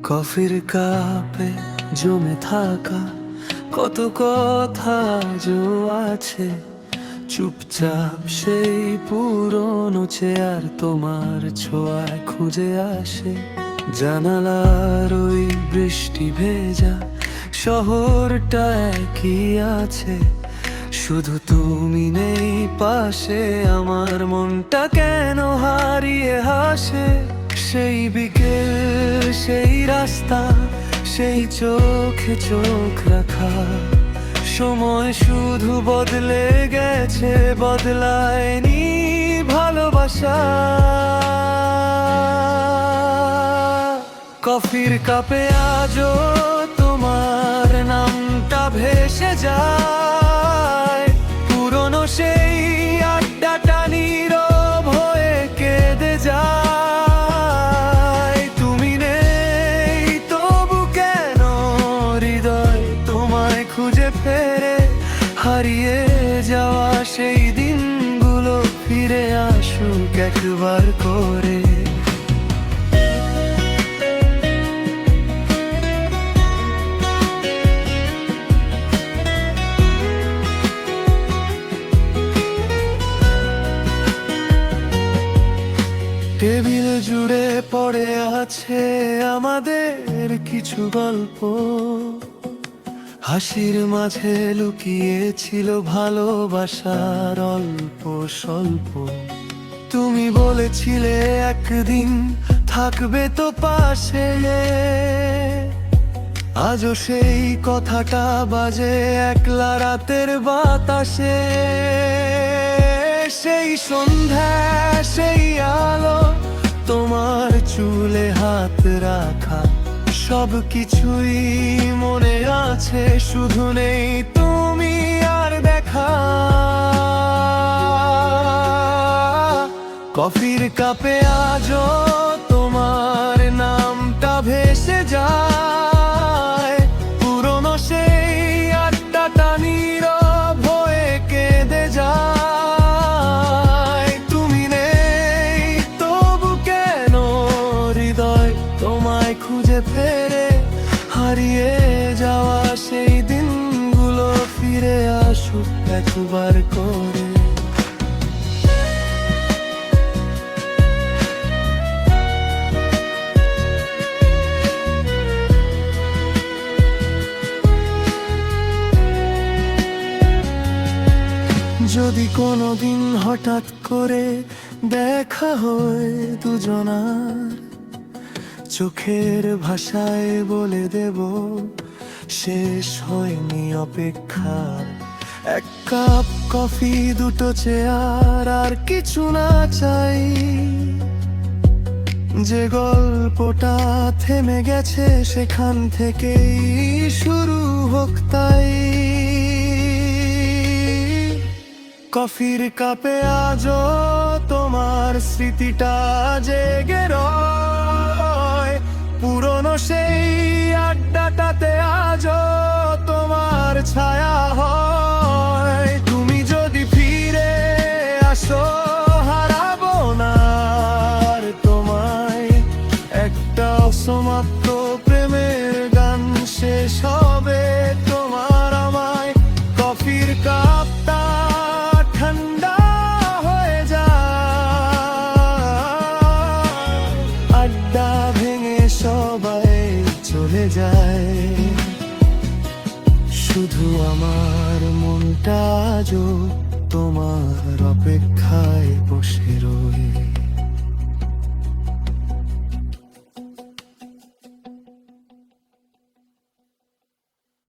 কফির কাপে জমে থাকা কত কথা জো আছে, চুপচাপ সেই পুরনো চেয়ার তোমার ছোঁয়ায় খুঁজে আসে। জানালার ওই বৃষ্টি ভেজা শহরটা কি আছে, শুধু তুমি নেই পাশে। আমার মনটা কেন হারিয়ে হাসে, সেই বিকেল, সেই রাস্তা, সেই চোখে চোখ রাখা। সময় শুধু বদলে গেছে, বদলায়নি ভালোবাসা। কফির কাপে আজও তোমার নামটা ভেসে যায়, পুরনো সেই আড্ডাটা নীরব হয়ে কেঁদে যায়। তুমি নেই তবু কেন হৃদয় তোমায় খুঁজে ফেরে, হারিয়ে যাওয়া সেই দিনগুলো ফিরে আসুক একবার করে। টেবিল জুড়ে পড়ে আছে আমাদের কিছু গল্প, হাসির মাঝে লুকিয়ে ছিল ভালোবাসার অল্প স্বল্প। তুমি বলেছিলে একদিন থাকবে তো পাশে, আজও সেই কথাটা বাজে একলা রাতের বাতাসে। সেই সন্ধ্যা, সেই আলো, তোমার চুলে হাত রাখা, সব কিছুই মনে আছে, শুধু নেই তুমি আর দেখা। কফির কাপে আজও তোমার নামটা ভেসে যায়, পুরনো সেই আড্ডাটা নীরব হয়ে কেঁদে যায়। তুমি নেই তবু কেন হৃদয় তোমায় খুঁজে ফেরে, হারিয়ে যাওয়া সেই দিনগুলো ফিরে আসুক একবার করে। যদি কোনোদিন হঠাৎ করে দেখা হয় দুজনার, চোখের ভাষায় বলে দেব শেষ হয়নি অপেক্ষার। এক কাপ কফি, দুটো চেয়ার, আর কিছু না চাই। যে গল্পটা থেমে গেছে সেখান থেকেই শুরু হোক তাই। কফির কাপে আজও তোমার স্মৃতিটা জেগে রয়, পুরনো সেই আড্ডাটাতে আজও তোমার ছায়া হয়। তুমি যদি ফিরে আসো হারাবো না আর তোমায়, একটা অসমাপ্ত প্রেমের গান শেষ হবে তোমার আমায়। কফির কাপটা ঠান্ডা হয়ে যায়, আড্ডা ভেঙে সবাই চলে যায়, শুধু আমার মনটা আজও তোমার অপেক্ষায় বসে